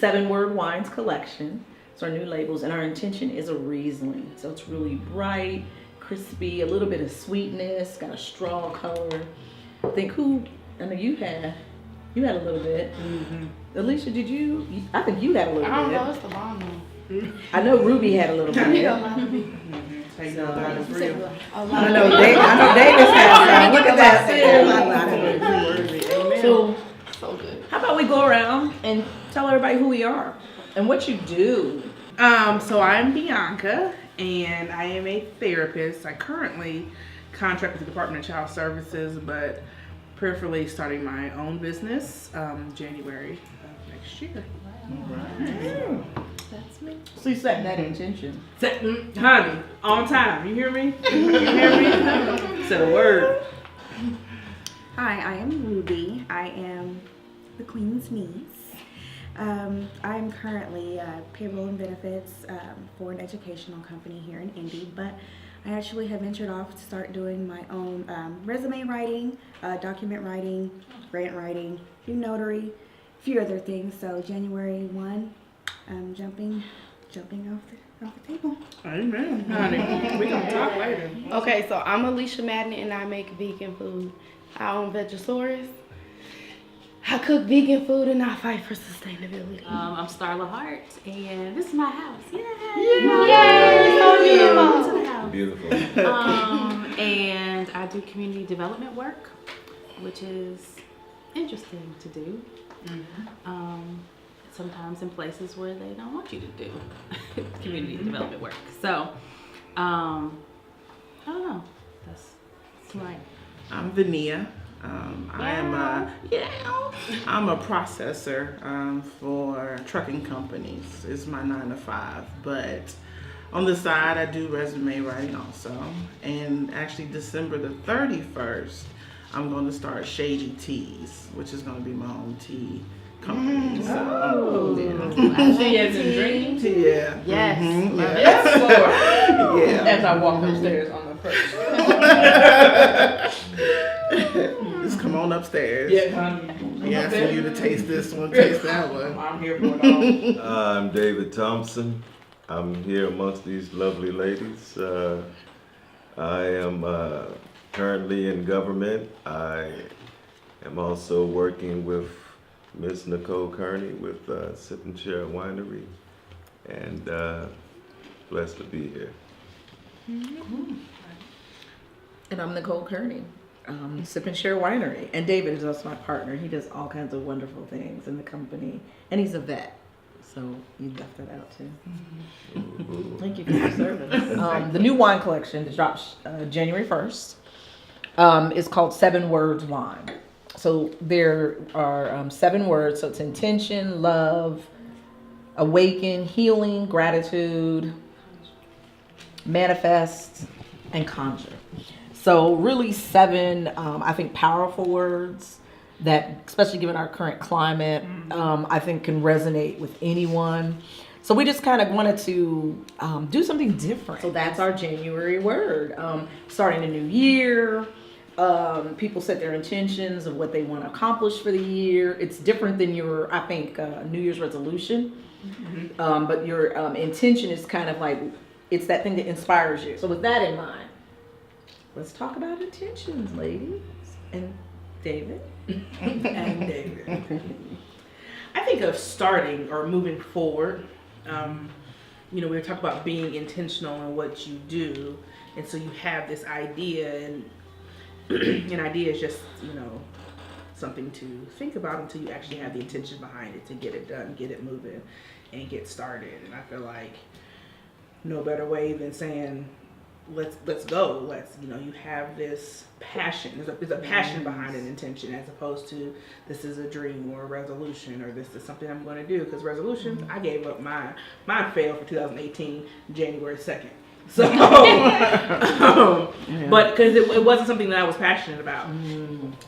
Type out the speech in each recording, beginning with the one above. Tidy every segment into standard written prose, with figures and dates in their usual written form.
Seven Word Wines collection. It's our new labels, and our intention is a Riesling. So it's really bright, crispy, a little bit of sweetness, got a strong color. I know you had a little bit. Mm-hmm. Alisha, I think you had a little bit. I don't know, it's the bomb one. I know Ruby had a little bit. I know Davis had some. Look at that. So good. How about we go around and tell everybody who we are and what you do? So I'm Bianca, and I am a therapist. I currently contract with the Department of Child Services, but prayerfully starting my own business January of next year. Right. That's me. So you setting that intention. Honey, on time. You hear me? You hear me? Said a word. Hi, I am Ruby. I am the Queen's niece. I'm currently payroll and benefits for an educational company here in Indy, but I actually have ventured off to start doing my own resume writing, document writing, grant writing, do notary, a few other things. So January 1, I'm jumping off the table. Amen, honey. We gonna talk later. Okay, so I'm Alisha Madden, and I make vegan food. I own Vegasaurus. I cook vegan food, and I fight for sustainability. I'm Starla Hart, and this is my house. Yay! Welcome to the house. Beautiful. And I do community development work, which is interesting to do. Mm-hmm. Sometimes in places where they don't want you to do community development work. So, I don't know. That's who I am. I'm Vania. I'm a processor for trucking companies. It's my 9 to 5, but on the side I do resume writing also. And actually December the 31st, I'm going to start Shady Teas, which is going to be my own tea company. She has a dream. Yeah. Yes. Mm-hmm. Yes, Lord. Yeah. As I walk upstairs on the first. Just come on upstairs. Yeah, honey. We asking you to taste this one, taste that one. I'm here for it all. I'm David Thompson. I'm here amongst these lovely ladies. I am currently in government. I am also working with Miss Nicole Kearney with Sip Share Winery, and blessed to be here. Mm-hmm. And I'm Nicole Kearney, Sip Share Winery. And David is also my partner. He does all kinds of wonderful things in the company. And he's a vet. So you left that out too. Mm-hmm. Thank you for your service. The new wine collection that drops January 1st is called 7 Words Wine. So there are 7 words. So it's intention, love, awaken, healing, gratitude, manifest, and conjure. So really 7, I think, powerful words that, especially given our current climate, I think can resonate with anyone. So we just kind of wanted to do something different. So that's our January word. Starting a new year, people set their intentions of what they want to accomplish for the year. It's different than your, I think, New Year's resolution. Mm-hmm. But your intention is kind of like, it's that thing that inspires you. So with that in mind, let's talk about intentions, ladies. And David. I think of starting or moving forward. We were talking about being intentional in what you do. And so you have this idea, and an idea is just, something to think about until you actually have the intention behind it to get it done, get it moving, and get started. And I feel like no better way than saying, let's go. You have this passion. There's a passion behind an intention, as opposed to this is a dream or a resolution, or this is something I'm going to do. Because resolutions, I gave up mine failed for 2018, January 2nd. So, but because it wasn't something that I was passionate about.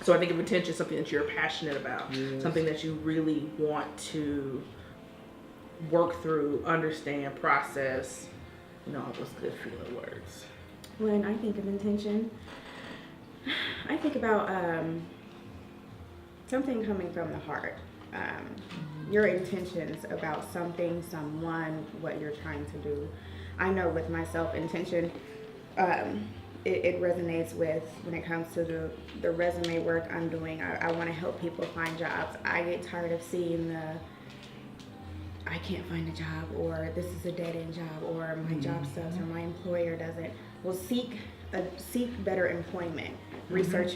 So I think of intention is something that you're passionate about, something that you really want to work through, understand, process, all those good feeling words. When I think of intention, I think about something coming from the heart. your intentions about something, someone, what you're trying to do. I know with myself, intention, it resonates with when it comes to the resume work I'm doing. I want to help people find jobs. I get tired of seeing I can't find a job, or this is a dead-end job, or my job sucks, or my employer doesn't. Well, seek better employment. Research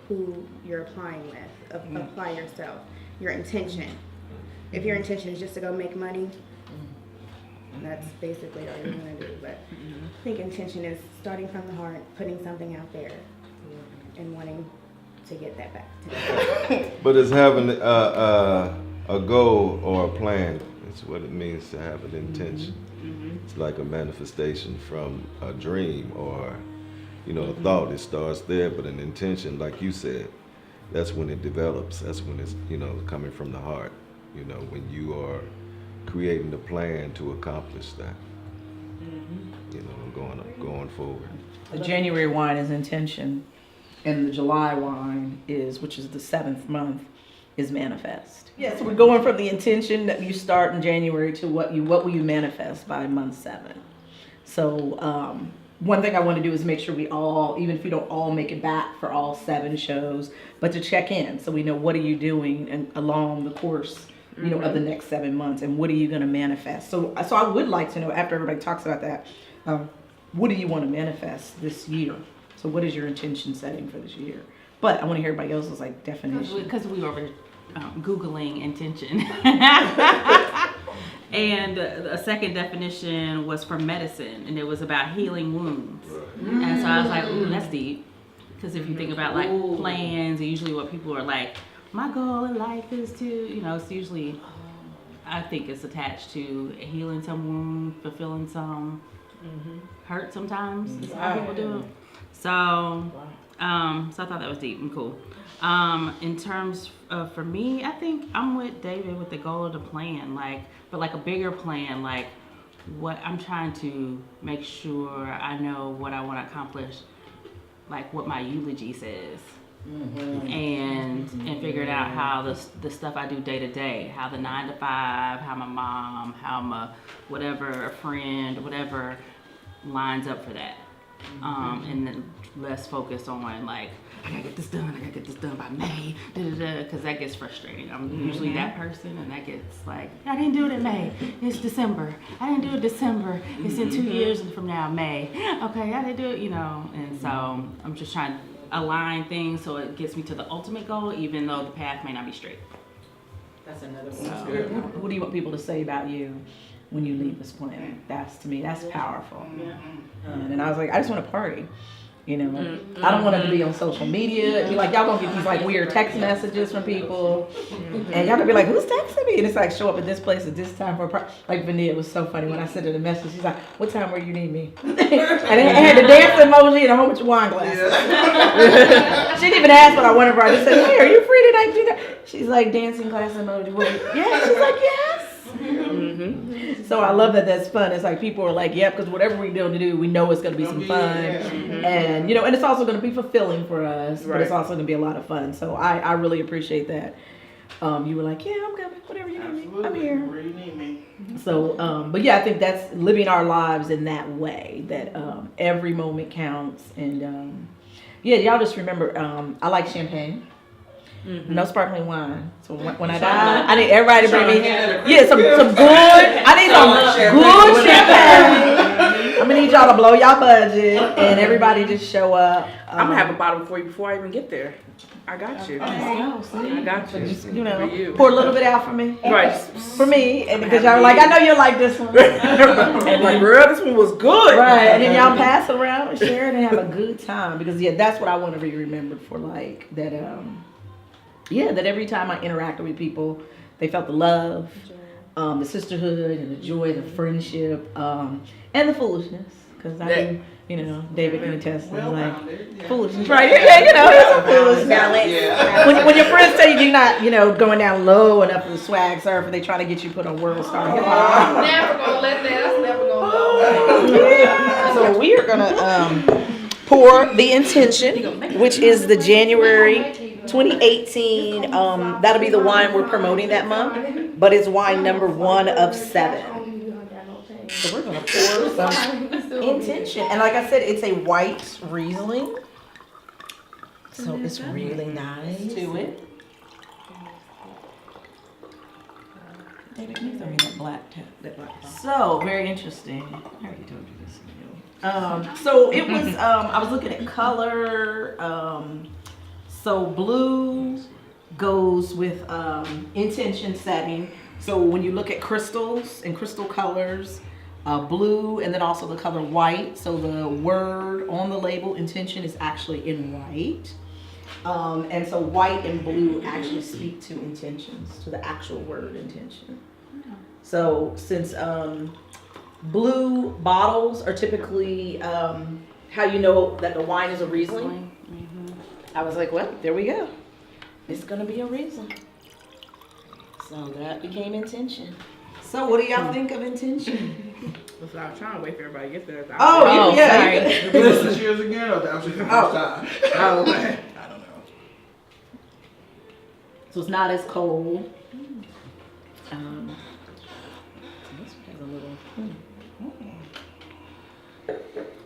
who you're applying with. Apply yourself. Your intention. If your intention is just to go make money, that's basically all you're gonna do. But I think intention is starting from the heart, putting something out there, and wanting to get that back to But it's having a goal or a plan. It's what it means to have an intention. It's like a manifestation from a dream or, a thought. It starts there, but an intention, like you said, that's when it develops. That's when it's, coming from the heart. When you are creating the plan to accomplish that. Going forward. The January wine is intention, and the July wine which is the 7th month, is manifest. Yes, we're going from the intention that you start in January to what will you manifest by month 7. So one thing I want to do is make sure we all, even if we don't all make it back for all 7 shows, but to check in so we know what are you doing along the course of the next 7 months, and what are you going to manifest. So I would like to know, after everybody talks about that, what do you want to manifest this year? So what is your intention setting for this year? But I want to hear everybody else's definition. Because we were Googling intention. And a second definition was for medicine, and it was about healing wounds. And so I was like, ooh, that's deep. Because if you think about plans, usually what people are like, my goal in life is to, it's usually, I think it's attached to healing some wound, fulfilling some hurt sometimes. Is how people do it. So, so I thought that was deep and cool. In terms of, for me, I think I'm with David with the goal of the plan, but a bigger plan, what I'm trying to make sure I know what I want to accomplish, what my eulogy says. And figuring out how the stuff I do day to day, how the 9 to 5, how my mom, how my a friend, whatever lines up for that. And then less focused on I gotta get this done by May, because that gets frustrating. I'm usually that person, and that gets I didn't do it in May, it's December. I didn't do it December, it's in 2 years and from now, May. Okay, I didn't do it, and so I'm just trying to align things so it gets me to the ultimate goal, even though the path may not be straight. That's another one. What do you want people to say about you when you leave this planet? To me, that's powerful. And I was I just want to party. I don't want to be on social media. Be y'all gonna get these weird text messages from people, and y'all gonna be who's texting me? And it's show up at this place at this time for a party. Vania was so funny when I sent her the message. She's like, "What time where you need me?" And it had the dance emoji and a whole bunch of wine glasses. She didn't even ask what I wanted for her. I just said, "Hey, are you free tonight?" She's like, dancing glass emoji. Yeah. She's like, yes. So I love that's fun. It's people are yep, because whatever we're going to do, we know it's going to be some fun, and and it's also going to be fulfilling for us, but it's also going to be a lot of fun. So I really appreciate that. You were yeah, I'm coming. Whatever you need me, I'm here. Where you need me. So, but yeah, I think that's living our lives in that way. That every moment counts, and y'all just remember. I like champagne. No sparkling wine. So when I die, I need everybody to bring me some good. I need some good champagne. I'm gonna need y'all to blow y'all budget and everybody just show up. I'm gonna have a bottle for you before I even get there. I got you. Let's go. See? I got you. Just, for you. Pour a little bit out for me. Right. For me, and because y'all were I know you like this one. And girl, this one was good. Right, and then y'all pass it around and share it and have a good time, because that's what I want to be remembered for. That. That every time I interacted with people, they felt the love, the sisterhood, and the joy, the friendship, and the foolishness. Because David can attest to foolishness, right? There's some foolishness. When your friends tell you're not, going down low enough for the swag surf, and they try to get you put on world star. Never gonna let that. That's never gonna go. So we are gonna pour the intention, which is the January 2018, that'll be the wine we're promoting that month, but it's wine number 1 of 7. So we're gonna pour some Intention. And like I said, it's a white Riesling. So it's really nice. To it. David, can you throw me that black tap? So very interesting. I already told you this. So it was. I was looking at color. So blue goes with intention setting. So when you look at crystals and crystal colors, blue, and then also the color white. So the word on the label, intention, is actually in white. And so white and blue actually speak to intentions, to the actual word intention. So since blue bottles are typically how you know that the wine is a Riesling, I was like, well, there we go. It's gonna be a Riesling. So that became intention. So what do y'all think of intention? So I was trying to wait for everybody to get there. Oh, yeah. Did we listen to yours again, or that was the first time? Oh, I don't know. so it's not as cold. This one has a little.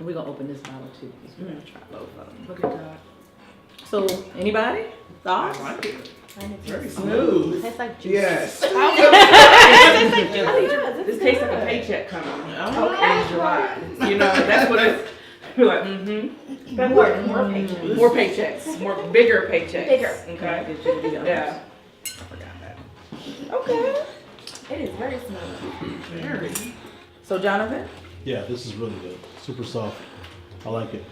We're gonna open this bottle too because we're gonna try both of them. Look at that. So anybody thoughts? I like it. Very smooth. Tastes like juice. Yes. This tastes like a paycheck coming. In July. You know, that's what it's. You're like, more paychecks, more bigger paychecks. Okay. Yeah. Okay. It is very smooth. Very. So Jonathan? Yeah, this is really good. Super soft. I like it.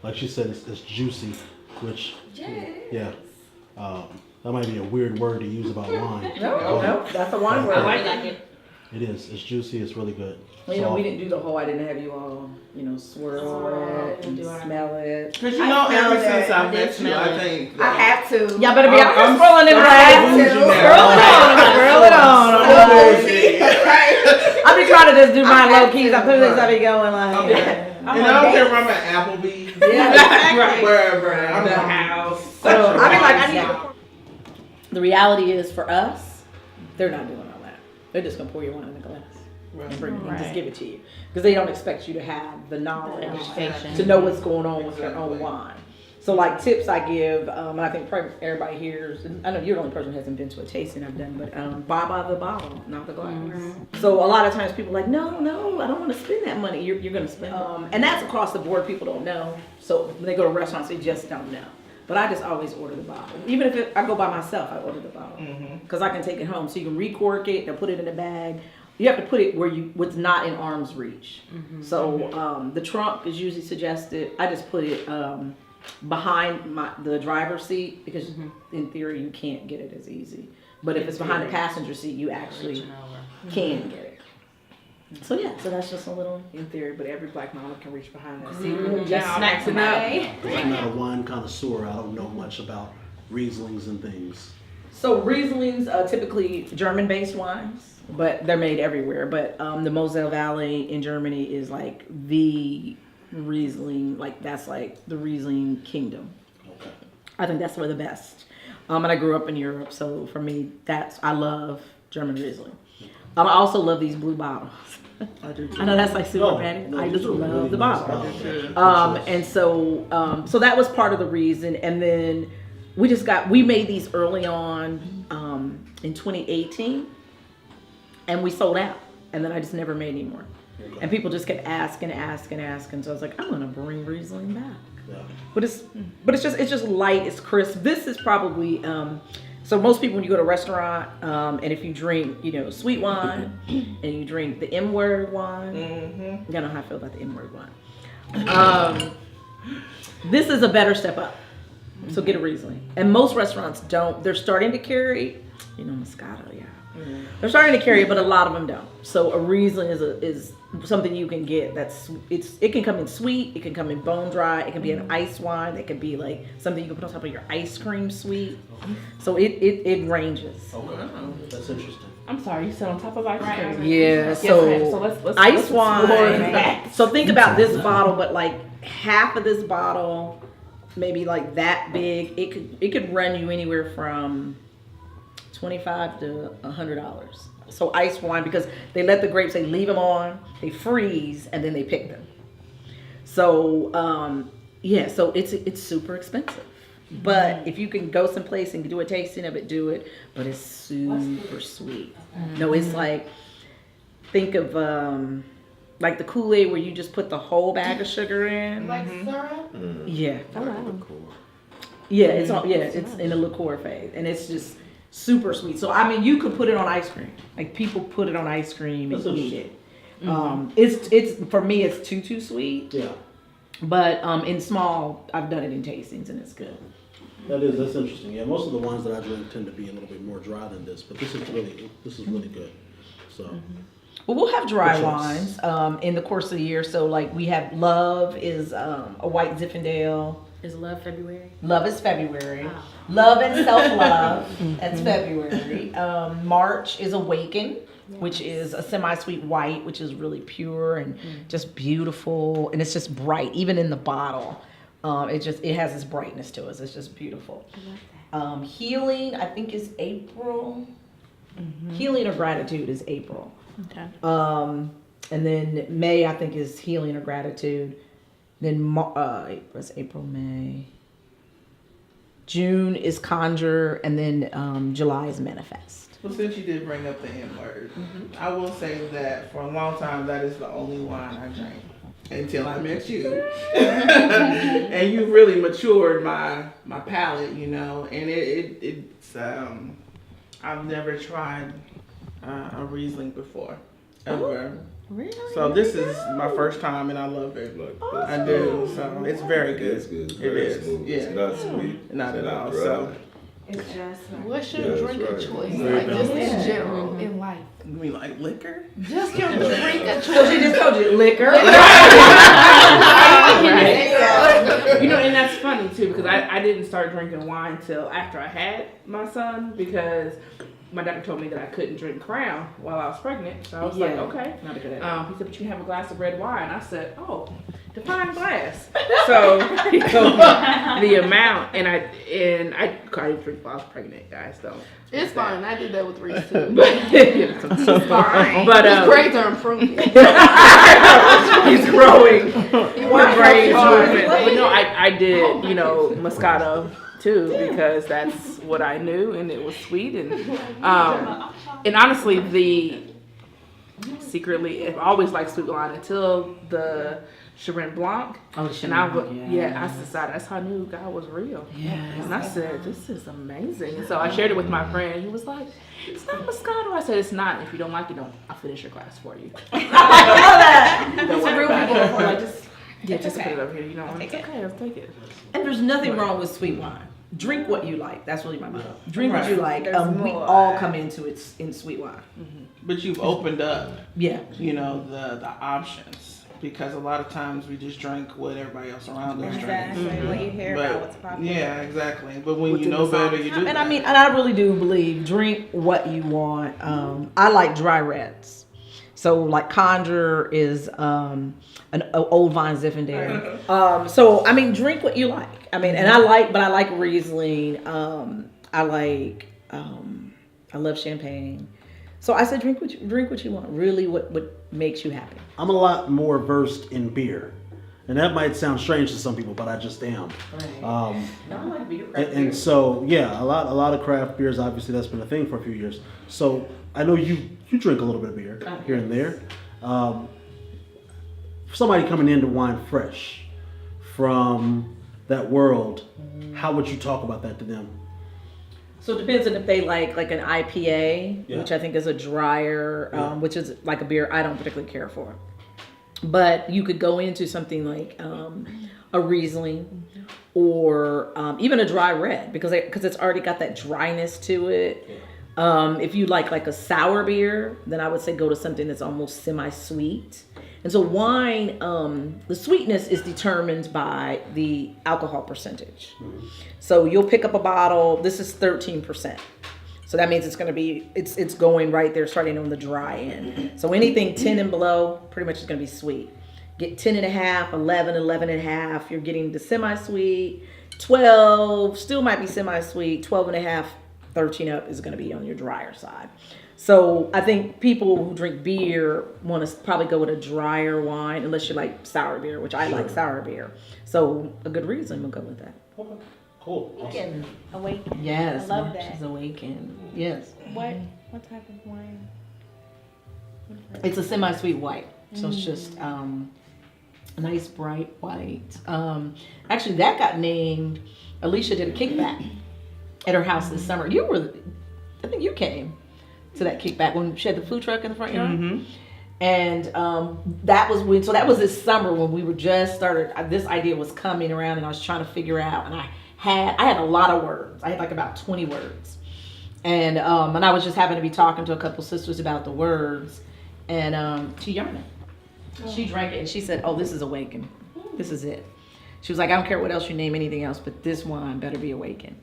Like she said, it's juicy, which, yeah. That might be a weird word to use about wine. No, that's a wine word. I like it. It is. It's juicy. It's really good. Well, you know, Soft. we didn't do the whole. I didn't have you all, swirl it and smell it. Because you know, ever smell since that. I met you, I think I have to. Y'all better be out here I'm swirling them right. bougie now. Swirl it on. Bougie. I be trying to just do mine low keys. I put this, I be going like. Okay. And I don't care if I'm at Applebee's, Yeah. wherever. I'm The not. house. So I mean, like, I need. The reality is, for us, they're not doing all that. They're just gonna pour your wine in a glass and bring it and just give it to you because they don't expect you to have the knowledge to know what's going on with your own wine. So, like, tips I give, and I think probably everybody here, I know you're the only person who hasn't been to a tasting I've done, but buy by the bottle, not the glass. So a lot of times people are like, no, I don't want to spend that money. You're going to spend it. And that's across the board. People don't know. So when they go to restaurants, they just don't know. But I just always order the bottle. Even if I go by myself, I order the bottle because I can take it home. So you can recork it and put it in a bag. You have to put it where what's not in arm's reach. So the trunk is usually suggested. I just put it behind the driver's seat because in theory you can't get it as easy. But if it's behind the passenger seat, you actually can get it. So yeah, so that's just a little In theory, but every black mama can reach behind that seat. Mhm. Just snacks it up. I'm not a wine connoisseur. I don't know much about Rieslings and things. So Rieslings, typically German-based wines, but they're made everywhere. But the Moselle Valley in Germany is like the Riesling, like that's like the Riesling kingdom. Okay. I think that's where the best. And I grew up in Europe, so for me, I love German Riesling. I also love these blue bottles. I know that's like super petty. I just love the bottle. And so that was part of the reason. And then we made these early on in 2018, and we sold out. And then I just never made any more. And people just kept asking. So I was like, I'm gonna bring Riesling back. Yeah. But it's just light. It's crisp. This is probably so most people when you go to a restaurant and if you drink sweet wine and you drink the M word wine, y'all know how I feel about the M word wine. This is a better step up. So get a Riesling. And most restaurants don't. They're starting to carry Moscato. Yeah. They're starting to carry it, but a lot of them don't. So a Riesling is something you can get it can come in sweet, it can come in bone dry, it can be an ice wine, it can be like something you can put on top of your ice cream sweet. So it ranges. Okay. That's interesting. I'm sorry, you said on top of ice cream. Yeah, Yes, so ma'am. So let's ice explore wine. that. So think about this bottle, but like half of this bottle maybe like that big, it could run you anywhere from $25 to $100. So ice wine, because they let the grapes, they leave them on, they freeze, and then they pick them. So yeah, so it's super expensive. But if you can go someplace and do a tasting of it, do it. But it's super sweet. No, it's like, think of like the Kool-Aid where you just put the whole bag of sugar in. Like syrup? Yeah. Cool. Yeah, it's all, yeah, it's in a liqueur phase, and it's just super sweet. So I mean, you could put it on ice cream. Like people put it on ice cream and That's eat it. It's for me, it's too sweet. Yeah. But in small, I've done it in tastings, and it's good. That's interesting. Yeah, most of the wines that I drink tend to be a little bit more dry than this, but this is really good. So. Well, we'll have dry Good choice. wines in the course of the year. So like we have Love is a white Zinfandel. Is love February? Love is February. Wow. Love and self-love, that's February. March is Awaken, which is a semi-sweet white, which is really pure and just beautiful. And it's just bright, even in the bottle. It has this brightness to it. It's just beautiful. I love that. Healing, I think, is April. Healing or Gratitude is April. Okay. And then May, I think, is Healing or Gratitude. Then what's April, May? June is Conjure, and then July is Manifest. Well, since you did bring up the N word, I will say that for a long time, that is the only wine I drank until I met you. And you really matured my palate, you know, and it's I've never tried a Riesling before, ever. Really? So this is my first time, and I love it. I do. So it's very good. It's good. It's It very is. smooth. Yeah. It's not sweet. Not it's at not all. dry. So It's just What's your Yeah, that's drink of right. choice? Very Like just in balanced. general in life. you mean like liquor? Just your drink of So she choice. just told you liquor. You know, and that's funny too, because I didn't start drinking wine till after I had my son, because my doctor told me that I couldn't drink Crown while I was pregnant. So I was like, Yeah. okay. Not a good idea. He said, but you can have a glass of red wine. I said, oh, define glass. So he told me the amount, and I didn't drink while I was pregnant, guys. Don't. It's fine. I did that with Reese too. It's fine. But His grades are improving. he's growing. worked Brains hard. movement. But no, I did, Moscato too, because that's what I knew, and it was sweet, and honestly, secretly, I've always liked sweet wine until the Chenin Blanc. Oh, the And Chenin Blanc, I decided that's how I knew God was real. Yes. And I said, this is amazing. And so I shared it with my friend. He was like, it's not Moscato. I said, it's not. If you don't like it, I'll finish your glass for you. That's a real people before, like Just put it over here. It's okay. Let's take it. And there's nothing wrong with sweet wine. Drink what you like. That's really my motto. Drink what Right. you like. There's We more. all come into it in sweet wine. But you've opened up, Yeah. the options, because a lot of times we just drink what everybody else around us drinks. exactly what you hear about what's popular. Yeah, exactly. But when What's you in know the song. better, you do. And I really do believe drink what you want. I like dry reds. So like Conjure is an old vine Zinfandel. So I mean, drink what you like. I mean, and I like Riesling. I love champagne. So I said, drink what you want. Really, what makes you happy. I'm a lot more versed in beer, and that might sound strange to some people, but I just am. I like beer. And so, yeah, a lot of craft beers. Obviously, that's been a thing for a few years. So I know you drink a little bit of beer here and there. Somebody coming into wine fresh from that world, how would you talk about that to them? So it depends on if they like an IPA, Yeah. which I think is a drier, which is like a beer I don't particularly care for. But you could go into something like a Riesling or even a dry red because it's already got that dryness to it. If you like a sour beer, then I would say go to something that's almost semi-sweet. And so wine, the sweetness is determined by the alcohol percentage. So you'll pick up a bottle. This is 13%. So that means it's going to be, it's going right there, starting on the dry end. So anything 10 and below, pretty much is going to be sweet. get 10 and a half, 11, 11 and a half. You're getting the semi-sweet. 12 still might be semi-sweet. 12 and a half, 13 up is going to be on your drier side. So I think people who drink beer want to probably go with a drier wine, unless you like sour beer, which I like sour beer. So a good reason we'll go with that. Okay. Cool. Awesome. Getting awakened. Yes, I love that. she's awakened. Yes, What type of wine? it's a semi-sweet white, so it's just a nice bright white. Actually, that got named. Alisha did a kickback at her house this summer. I think you came to that kickback when she had the food truck in the front yard. Mm-hmm. And that was this summer when we were just started. This idea was coming around, and I was trying to figure out. And I had a lot of words. I had like about 20 words, and I was just happened to be talking to a couple sisters about the words, and she yarned it. She drank it, and she said, "Oh, this is Awaken. This is it." She was like, "I don't care what else you name, anything else, but this wine better be Awaken."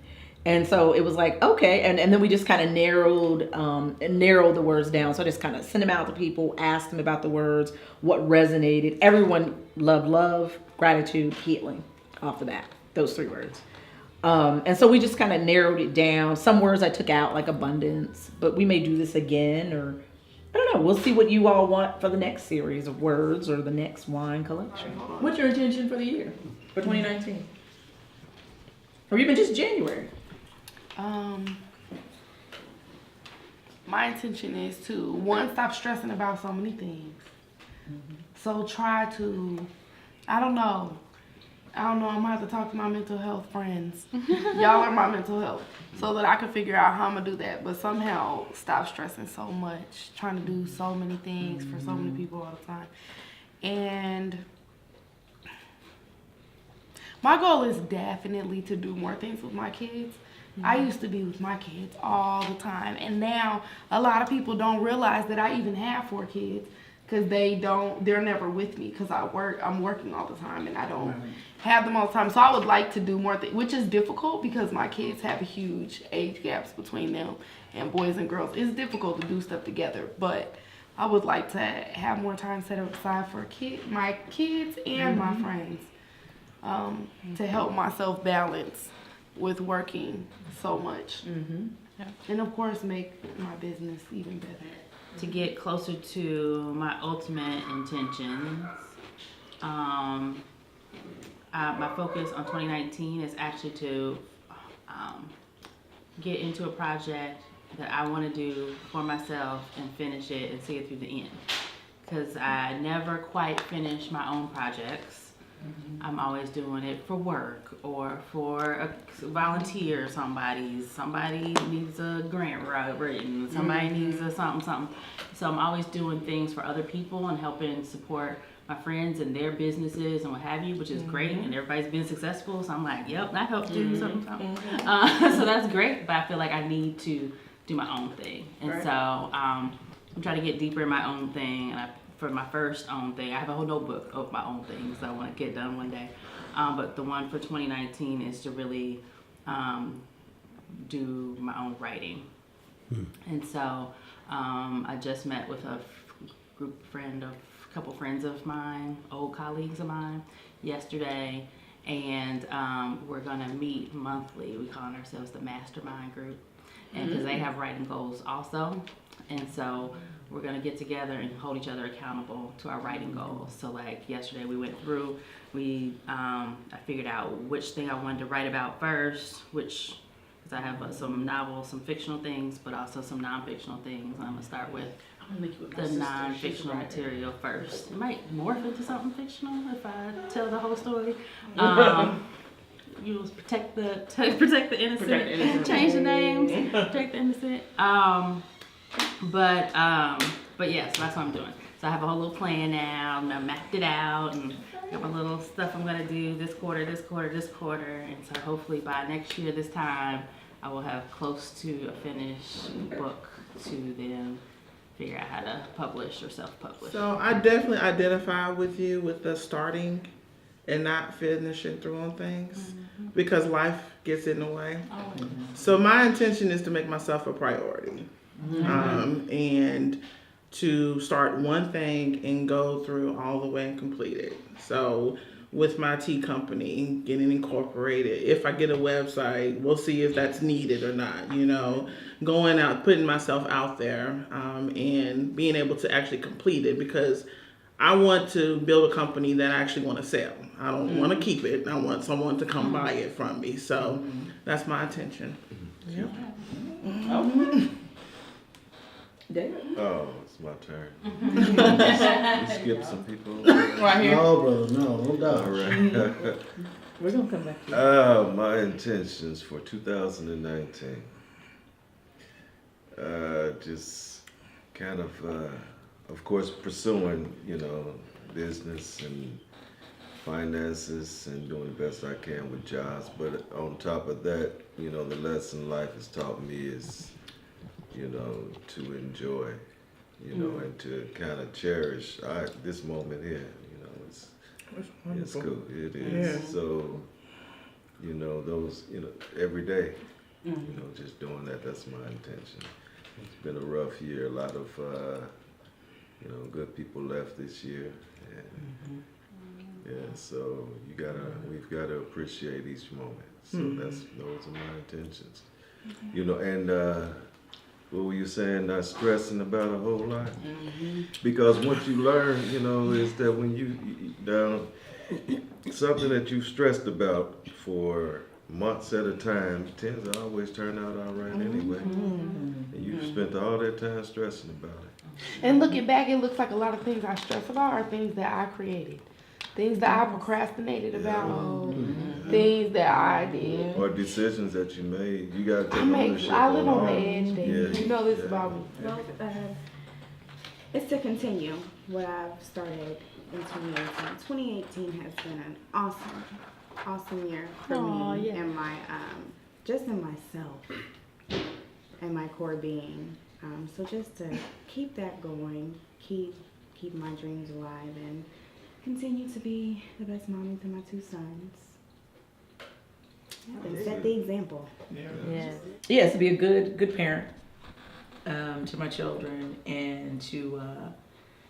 And so it was like, okay. And then we just kind of narrowed the words down. So I just kind of sent them out to people, asked them about the words, what resonated. Everyone loved love, gratitude, healing off the bat, those 3 words. And so we just kind of narrowed it down. Some words I took out, like abundance, but we may do this again, or I don't know. We'll see what you all want for the next series of words or the next wine collection. What's your intention for the year, for 2019? Or even just January? My intention is to, one, stop stressing about so many things. So try to, I don't know, I'm gonna have to talk to my mental health friends. Y'all are my mental health. So that I can figure out how I'm gonna do that. But somehow stop stressing so much, trying to do so many things for so many people all the time. And my goal is definitely to do more things with my kids. I used to be with my kids all the time, and now a lot of people don't realize that I even have 4 kids because they're never with me because I'm working all the time, and I don't have them all the time. So I would like to do more things, which is difficult because my kids have huge age gaps between them, and boys and girls. It's difficult to do stuff together, but I would like to have more time set aside for my kids and my friends, to help myself balance with working so much. And of course make my business even better. To get closer to my ultimate intentions, my focus on 2019 is actually to get into a project that I want to do for myself and finish it and see it through the end. Because I never quite finish my own projects. I'm always doing it for work or for a volunteer. Somebody needs a grant written. Somebody needs a something. So I'm always doing things for other people and helping support my friends and their businesses and what have you, which is great. And everybody's been successful. So I'm like, yep, that helps too. Something. So that's great. But I feel like I need to do my own thing. And so I'm trying to get deeper in my own thing. And for my first own thing, I have a whole notebook of my own things that I want to get done one day. But the one for 2019 is to really do my own writing. And so I just met with a couple friends of mine, old colleagues of mine, yesterday, and we're gonna meet monthly. We call ourselves the Mastermind Group, and because they have writing goals also, and so we're gonna get together and hold each other accountable to our writing goals. So like yesterday we went through, I figured out which thing I wanted to write about first, because I have some novels, some fictional things, but also some non-fictional things. I'm gonna start with the non-fictional material first. It might morph into something fictional if I tell the whole story. You will protect the innocent, change the names, protect the innocent. But yeah, so that's what I'm doing. So I have a whole little plan now, and I mapped it out, and got my little stuff I'm gonna do this quarter, and so hopefully by next year this time, I will have close to a finished book to then figure out how to publish or self-publish. So I definitely identify with you with the starting and not finishing through on things because life gets in the way. So my intention is to make myself a priority. And to start one thing and go through all the way and complete it. So with my tea company, getting incorporated, if I get a website, we'll see if that's needed or not, you know, going out, putting myself out there, and being able to actually complete it, because I want to build a company that I actually want to sell. I don't want to keep it. I want someone to come buy it from me. So that's my intention. David? Oh, it's my turn. We skipped some people. Right here. No, brother, no All doubt. right. We're gonna come back to you. My intentions for 2019. Just kind of course, pursuing, you know, business and finances and doing the best I can with jobs. But on top of that, you know, the lesson life has taught me is, you know, to enjoy, you know, and to kind of cherish this moment here. You know, it's cool. It is. Yeah. So, you know, those, you know, every day, you know, just doing that. That's my intention. It's been a rough year. A lot of, you know, good people left this year, and yeah. So we've gotta appreciate each moment. So those are my intentions. You know, and what were you saying? Not stressing about a whole lot, because what you learn, you know, is that when you down something that you stressed about for months at a time tends to always turn out all right anyway. And you spent all that time stressing about it. And looking back, it looks like a lot of things I stress about are things that I created. Things that I procrastinated about. Things that I did. Or decisions that you made. You gotta take ownership. I live on the all. edge, David. Yeah, You know this yeah. about me. Well, it's to continue what I've started in 2018. 2018 has been an awesome year for Aw, me yeah. and my, just in myself and my core being. So just to keep that going, keep my dreams alive, and continue to be the best mommy to my two sons. And set the example. Yes, to be a good parent to my children, and to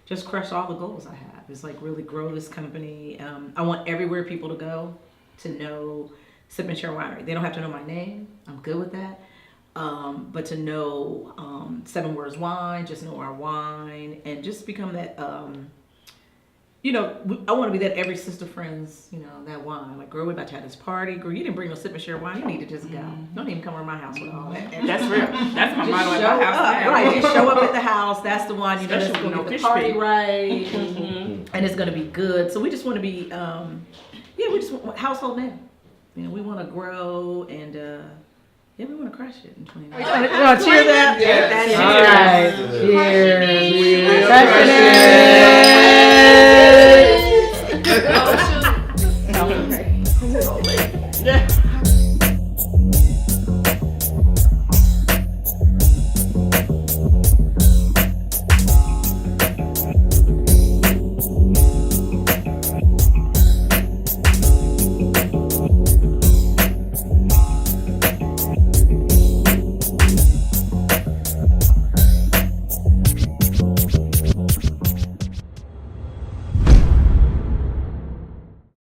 just crush all the goals I have. It's like really grow this company. I want everywhere people to go to know Sip Share Winery. They don't have to know my name. I'm good with that. But to know 7 Words Wine, just know our wine, and just become that. You know, I want to be that every sister friend's, you know, that wine. Like, girl, we're about to have this party. Girl, you didn't bring no Sip and Share wine. You need to just go. Don't even come over my house with all that. And That's real. That's my just motto at show my house up. now. Right, just show up at the house. That's the one, you know, that's Especially going to with get no the party fish right. And it's going to be good. So we just want to be, we just want household name. You know, we want to grow, and we want to crush it in 2019. You want to cheer that? Yes. All right. Cheers. We will Crushing crush it.